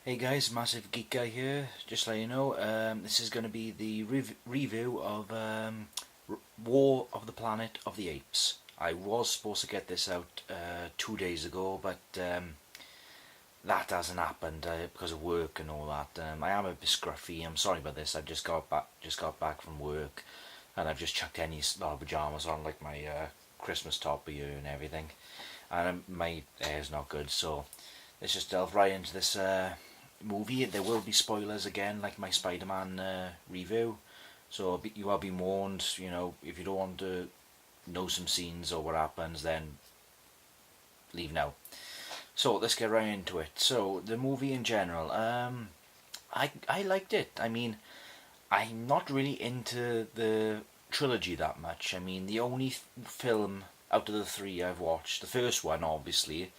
Hey guys, Massive Geek Guy here. Just to let you know, this is going to be the review of War of the Planet of the Apes. I was supposed to get this out 2 days ago, but that hasn't happened because of work and all that. I am a bit scruffy. I'm sorry about this. I've just got back from work, and I've just chucked any lot of pajamas on, like my Christmas top here and everything, and my hair's not good. So let's just delve right into this movie. There will be spoilers again, like my Spider-Man review. So you are being warned. You know, if you don't want to know some scenes or what happens, then leave now. So let's get right into it. So the movie in general, I liked it. I mean, I'm not really into the trilogy that much. I mean, the only film out of the three I've watched, the first one obviously,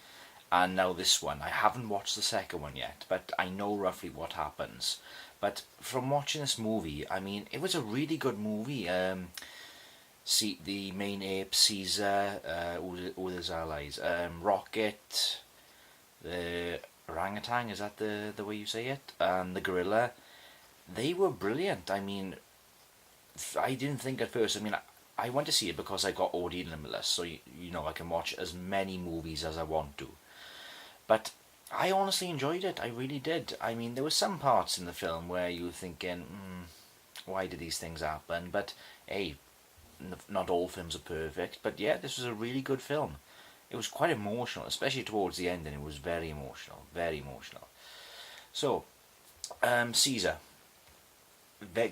and now this one. I haven't watched the second one yet, but I know roughly what happens. But from watching this movie, I mean, it was a really good movie. See, the main ape, Caesar, all his allies, Rocket, the orangutan, is that the way you say it? And the gorilla, they were brilliant. I mean, I didn't think at first. I mean, I went to see it because I got audio limitless, so you know I can watch as many movies as I want to. But I honestly enjoyed it. I really did. I mean, there were some parts in the film where you were thinking, why did these things happen? But hey, not all films are perfect. But yeah, this was a really good film. It was quite emotional, especially towards the end, and it was very emotional, very emotional. So, Caesar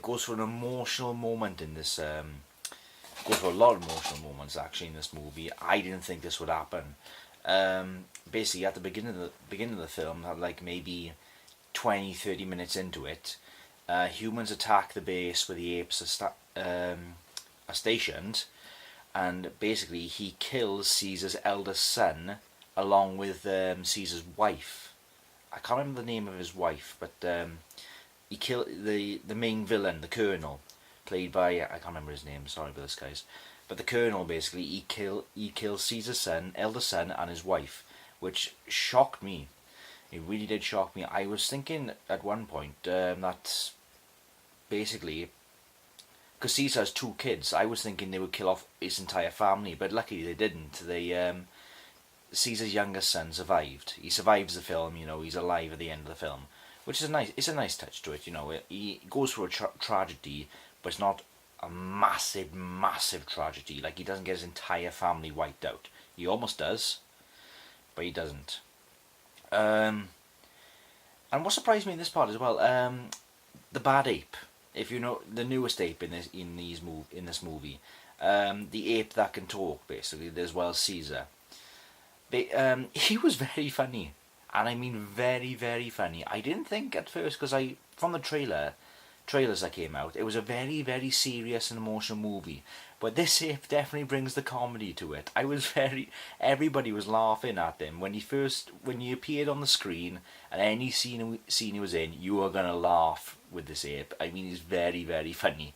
goes for an emotional moment in this. Goes for a lot of emotional moments actually in this movie. I didn't think this would happen. Basically, at the beginning of the film, like maybe 20-30 minutes into it, humans attack the base where the apes are stationed, and basically he kills Caesar's eldest son along with Caesar's wife. I can't remember the name of his wife, but he killed the main villain, the Colonel, played by, I can't remember his name. Sorry about this, guys. But the Colonel, basically, he kills Caesar's son, eldest son, and his wife, which shocked me. It really did shock me. I was thinking at one point that basically, because Caesar has two kids, I was thinking they would kill off his entire family, but luckily they didn't. Caesar's youngest son survived. He survives the film. You know, he's alive at the end of the film, which is it's a nice touch to it. You know, he goes through a tragedy, but it's not a massive, massive tragedy. Like, he doesn't get his entire family wiped out. He almost does, but he doesn't. And what surprised me in this part as well, the bad ape. If you know the newest ape in this movie, the ape that can talk, basically, as well as Caesar. He was very funny, and I mean very, very funny. I didn't think at first, because from the trailers that came out, it was a very, very serious and emotional movie. But this ape definitely brings the comedy to it. Everybody was laughing at him when he appeared on the screen, and any scene he was in, you are gonna laugh with this ape. I mean, he's very, very funny.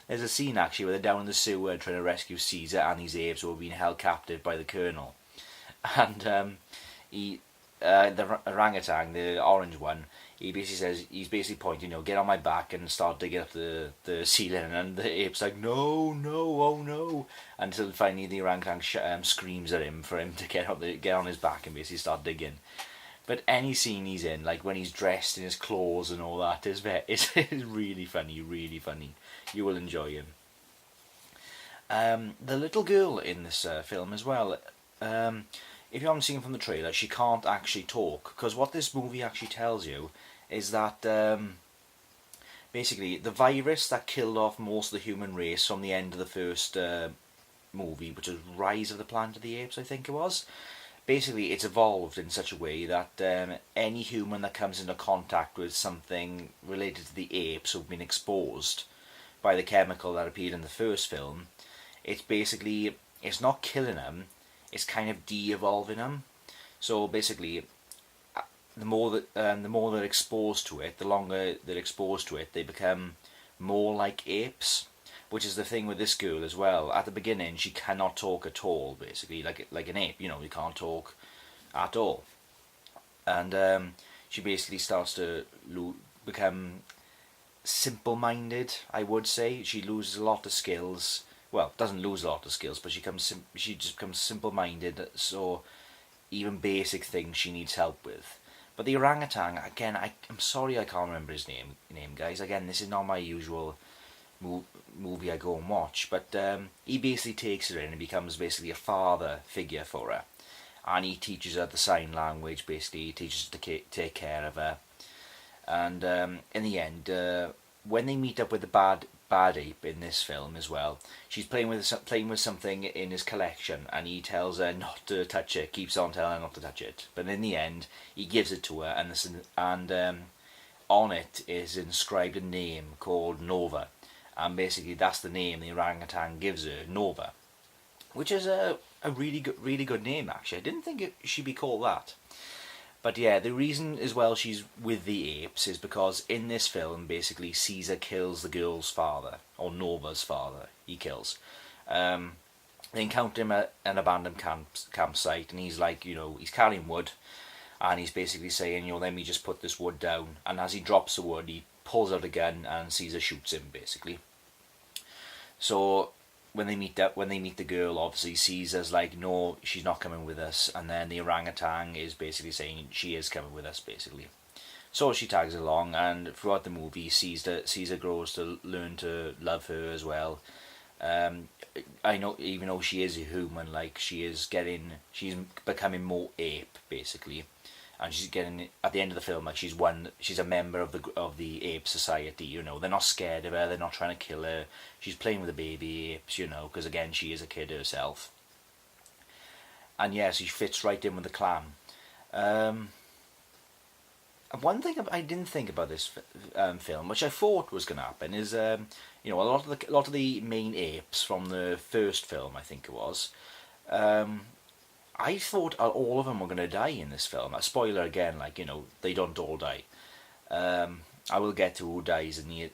There's a scene actually where they're down in the sewer trying to rescue Caesar and these apes who are being held captive by the Colonel, and the orangutan, the orange one, he's basically pointing, get on my back and start digging up the ceiling, and the ape's like, no, no, oh no, until finally the orangutan screams at him for him to get on his back and basically start digging. But any scene he's in, like when he's dressed in his claws and all that, is really funny, really funny. You will enjoy him. The little girl in this film as well. If you haven't seen from the trailer, she can't actually talk, because what this movie actually tells you is that basically the virus that killed off most of the human race from the end of the first movie, which was Rise of the Planet of the Apes, I think it was, basically it's evolved in such a way that any human that comes into contact with something related to the apes who've been exposed by the chemical that appeared in the first film, it's not killing them, it's kind of de-evolving them. So basically, the more they're exposed to it, the longer they're exposed to it, they become more like apes. Which is the thing with this girl as well. At the beginning, she cannot talk at all. Basically, like an ape, you can't talk at all. And she basically starts to become simple-minded, I would say. She loses a lot of skills. Well, doesn't lose a lot of skills, but she just becomes simple-minded. So even basic things she needs help with. But the orangutan, again, I'm sorry I can't remember his name, guys. Again, this is not my usual movie I go and watch. But he basically takes her in and becomes basically a father figure for her. And he teaches her the sign language, basically. He teaches her to take care of her. And in the end, when they meet up with the bad ape in this film as well, she's playing with something in his collection, and he tells her not to touch it. Keeps on telling her not to touch it, but in the end, he gives it to her, and on it is inscribed a name called Nova, and basically that's the name the orangutan gives her, Nova, which is a really good name actually. I didn't think she'd be called that. But yeah, the reason as well she's with the apes is because in this film, basically, Caesar kills the girl's father, or Nova's father, he kills. They encounter him at an abandoned campsite, and he's like, he's carrying wood, and he's basically saying, let me just put this wood down. And as he drops the wood, he pulls out a gun, and Caesar shoots him, basically. So when they meet the girl, obviously Caesar's like, no, she's not coming with us, and then the orangutan is basically saying she is coming with us, basically. So she tags along, and throughout the movie, Caesar grows to learn to love her as well. I know, even though she is a human, like she's becoming more ape, basically. And she's getting, at the end of the film, like she's a member of the ape society. They're not scared of her. They're not trying to kill her. She's playing with the baby apes. Because again, she is a kid herself. And yeah, so she fits right in with the clan. One thing I didn't think about this film, which I thought was going to happen, is a lot of the main apes from the first film, I think it was. I thought all of them were going to die in this film. A spoiler again, they don't all die. I will get to who dies in the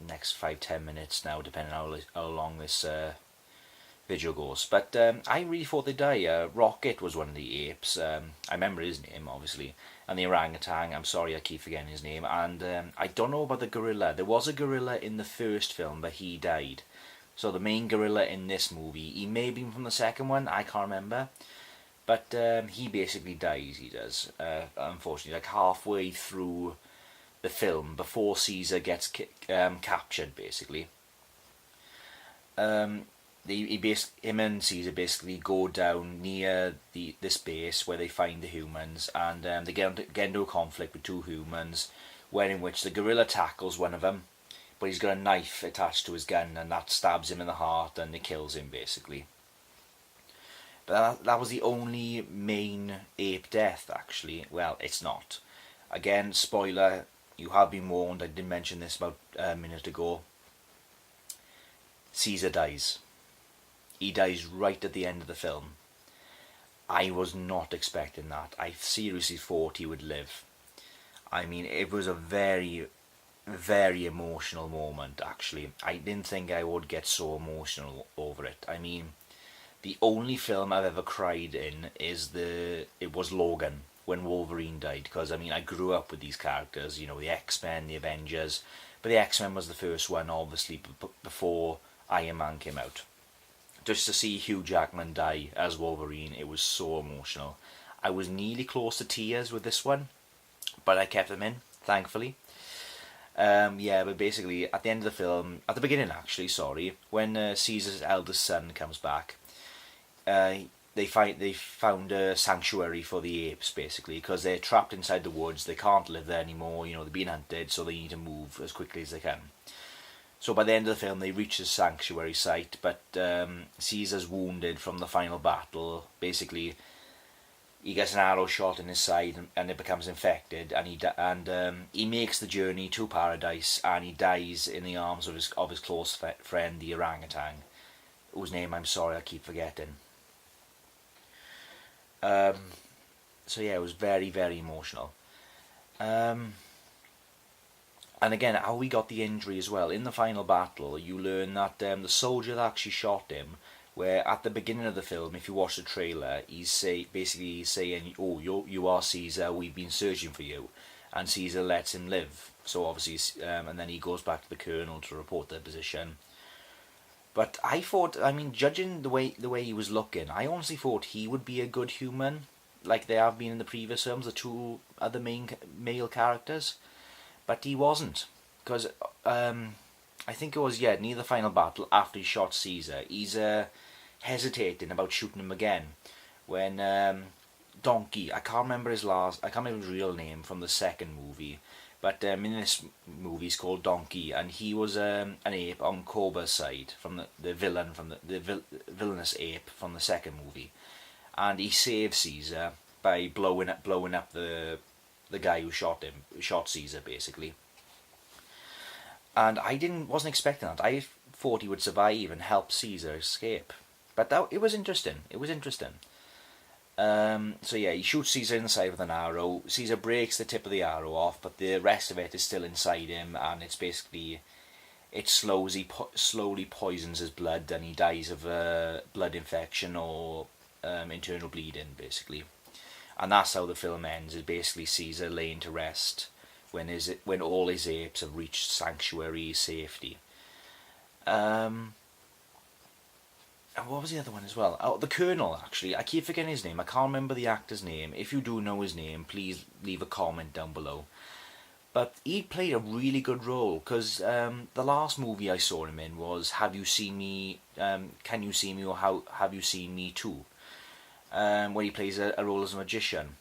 next 5-10 minutes now, depending on how long this video goes. But I really thought they'd die. Rocket was one of the apes. I remember his name, obviously. And the orangutan, I'm sorry I keep forgetting his name. And I don't know about the gorilla. There was a gorilla in the first film, but he died. So the main gorilla in this movie, he may have been from the second one, I can't remember. But he basically dies, he does, unfortunately, like halfway through the film, before Caesar gets captured, basically. Him and Caesar basically go down near this base where they find the humans, and they get into a conflict with two humans, in which the gorilla tackles one of them. But he's got a knife attached to his gun, and that stabs him in the heart, and it kills him, basically. But that was the only main ape death, actually. Well, it's not. Again, spoiler, you have been warned, I did mention this about a minute ago. Caesar dies. He dies right at the end of the film. I was not expecting that. I seriously thought he would live. I mean, it was a very emotional moment, actually. I didn't think I would get so emotional over it. I mean, the only film I've ever cried in was Logan, when Wolverine died, because I mean, I grew up with these characters, the X-Men, the Avengers, but the X-Men was the first one, obviously, before Iron Man came out. Just to see Hugh Jackman die as Wolverine, it was so emotional. I was nearly close to tears with this one, but I kept them in, thankfully. But basically, at the end of the film, at the beginning actually, when Caesar's eldest son comes back, they found a sanctuary for the apes, basically, because they're trapped inside the woods, they can't live there anymore, they're being hunted, so they need to move as quickly as they can. So by the end of the film, they reach the sanctuary site, but Caesar's wounded from the final battle. Basically, he gets an arrow shot in his side, and it becomes infected, and he makes the journey to paradise, and he dies in the arms of his close friend, the orangutan, whose name I'm sorry I keep forgetting. So yeah, it was very, very emotional. And again, how he got the injury as well. In the final battle, you learn that the soldier that actually shot him where at the beginning of the film, if you watch the trailer, he's saying, "Oh, you are Caesar. We've been searching for you," and Caesar lets him live. So obviously, and then he goes back to the colonel to report their position. But I thought, I mean, judging the way he was looking, I honestly thought he would be a good human, like they have been in the previous films, the two other main male characters. But he wasn't, because I think it was near the final battle after he shot Caesar. He's hesitating about shooting him again when Donkey. I can't remember his real name from the second movie, but in this movie he's called Donkey, and he was an ape on Cobra's side, from the villain, from the villainous ape from the second movie, and he saved Caesar by blowing up the guy who shot Caesar basically. And I wasn't expecting that. I thought he would survive and help Caesar escape. But it was interesting. It was interesting. So yeah, he shoots Caesar in the side with an arrow. Caesar breaks the tip of the arrow off, but the rest of it is still inside him, and it's basically, it slowly poisons his blood, and he dies of a blood infection or internal bleeding, basically. And that's how the film ends. Is basically Caesar laying to rest when all his apes have reached sanctuary safety. And what was the other one as well? Oh, the Colonel, actually. I keep forgetting his name. I can't remember the actor's name. If you do know his name, please leave a comment down below. But he played a really good role, because the last movie I saw him in was Have You Seen Me, Can You See Me, or Have You Seen Me Too? Where he plays a role as a magician.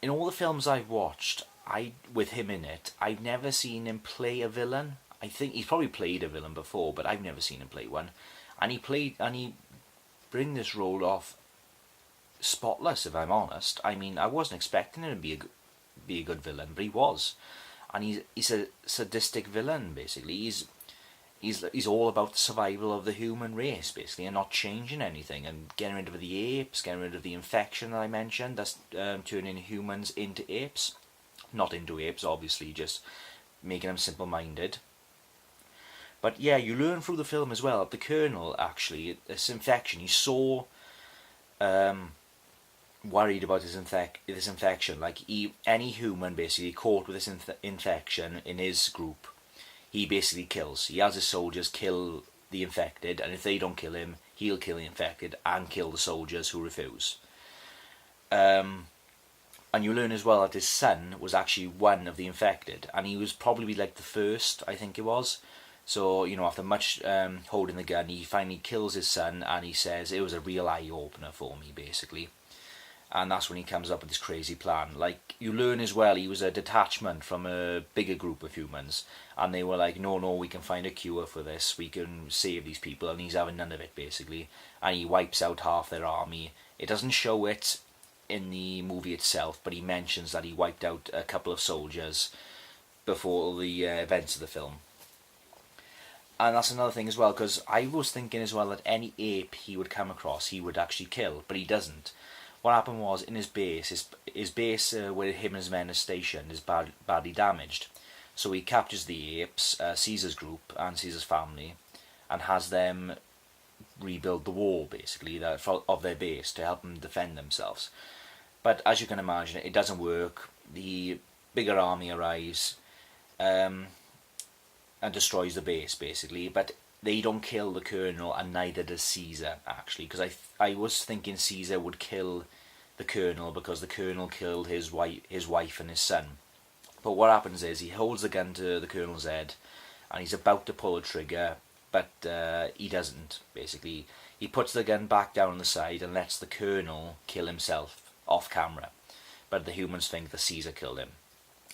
In all the films I've watched, with him in it, I've never seen him play a villain. I think he's probably played a villain before, but I've never seen him play one. And he bring this role off spotless, if I'm honest. I mean, I wasn't expecting him to be a good villain, but he was. And he's a sadistic villain, basically. He's all about the survival of the human race, basically, and not changing anything, and getting rid of the apes, getting rid of the infection that I mentioned, that's turning humans into apes. Not into apes, obviously, just making them simple-minded. But yeah, you learn through the film as well that the Colonel, actually, this infection, he's so worried about this infection. Like, any human basically caught with this infection in his group, he basically kills. He has his soldiers kill the infected, and if they don't kill him, he'll kill the infected and kill the soldiers who refuse. And you learn as well that his son was actually one of the infected, and he was probably like the first, I think it was. So, you know, after much holding the gun, he finally kills his son, and he says, "It was a real eye-opener for me," basically. And that's when he comes up with this crazy plan. Like, you learn as well, he was a detachment from a bigger group of humans, and they were like, no, we can find a cure for this, we can save these people, and he's having none of it, basically. And he wipes out half their army. It doesn't show it in the movie itself, but he mentions that he wiped out a couple of soldiers before the events of the film. And that's another thing as well, because I was thinking as well that any ape he would come across, he would actually kill, but he doesn't. What happened was, in his base, where him and his men are stationed is badly damaged. So he captures the apes, Caesar's group and Caesar's family, and has them rebuild the wall, basically, of their base to help them defend themselves. But as you can imagine, it doesn't work. The bigger army arrives and destroys the base, basically, but they don't kill the Colonel, and neither does Caesar, actually, because I was thinking Caesar would kill the Colonel because the Colonel killed his wife and his son. But what happens is he holds the gun to the Colonel's head, and he's about to pull the trigger, but he doesn't, basically. He puts the gun back down on the side and lets the Colonel kill himself off camera, but the humans think that Caesar killed him.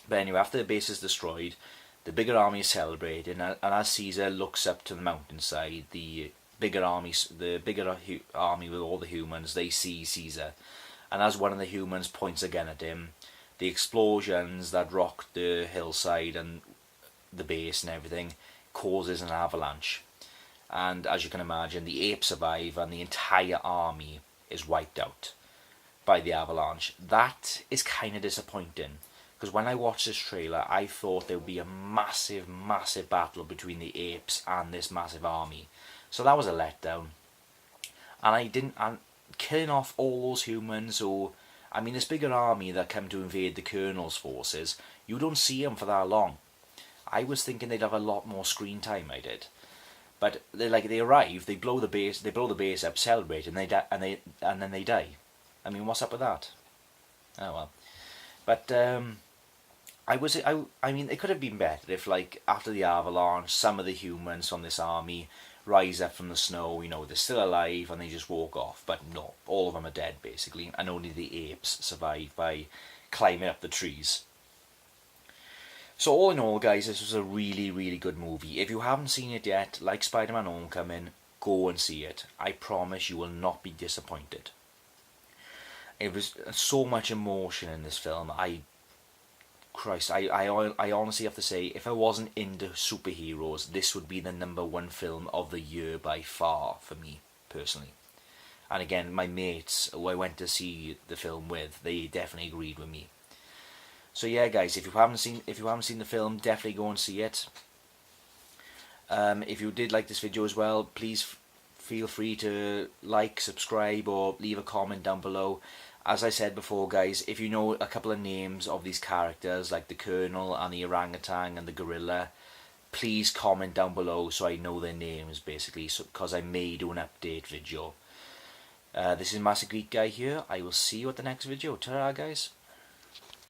But anyway, after the base is destroyed, the bigger army is celebrating, and as Caesar looks up to the mountainside, the bigger army with all the humans, they see Caesar, and as one of the humans points a gun at him, the explosions that rock the hillside and the base and everything causes an avalanche. And as you can imagine, the apes survive, and the entire army is wiped out by the avalanche. That is kind of disappointing, because when I watched this trailer, I thought there would be a massive battle between the apes and this massive army. So that was a letdown. and and killing off all those humans, or I mean, this bigger army that come to invade the Colonel's forces, you don't see them for that long. I was thinking they'd have a lot more screen time. I did, but they arrive, they blow the base up, celebrate, and and then they die. I mean, what's up with that? Oh well, but I mean, it could have been better if, like, after the avalanche, some of the humans from this army rise up from the snow. You know, they're still alive and they just walk off. But no, all of them are dead basically, and only the apes survive by climbing up the trees. So all in all, guys, this was a really, really good movie. If you haven't seen it yet, like Spider-Man Homecoming, go and see it. I promise you will not be disappointed. It was so much emotion in this film. I honestly have to say, if I wasn't into superheroes, this would be the #1 film of the year by far for me, personally. And again, my mates who I went to see the film with, they definitely agreed with me. So yeah, guys, if you haven't seen the film, definitely go and see it. If you did like this video as well, please feel free to like, subscribe, or leave a comment down below. As I said before, guys, if you know a couple of names of these characters, like the Colonel and the orangutan and the gorilla, please comment down below so I know their names, basically, because I may do an update video. This is Massive Geek Guy here. I will see you at the next video. Ta-ra, guys.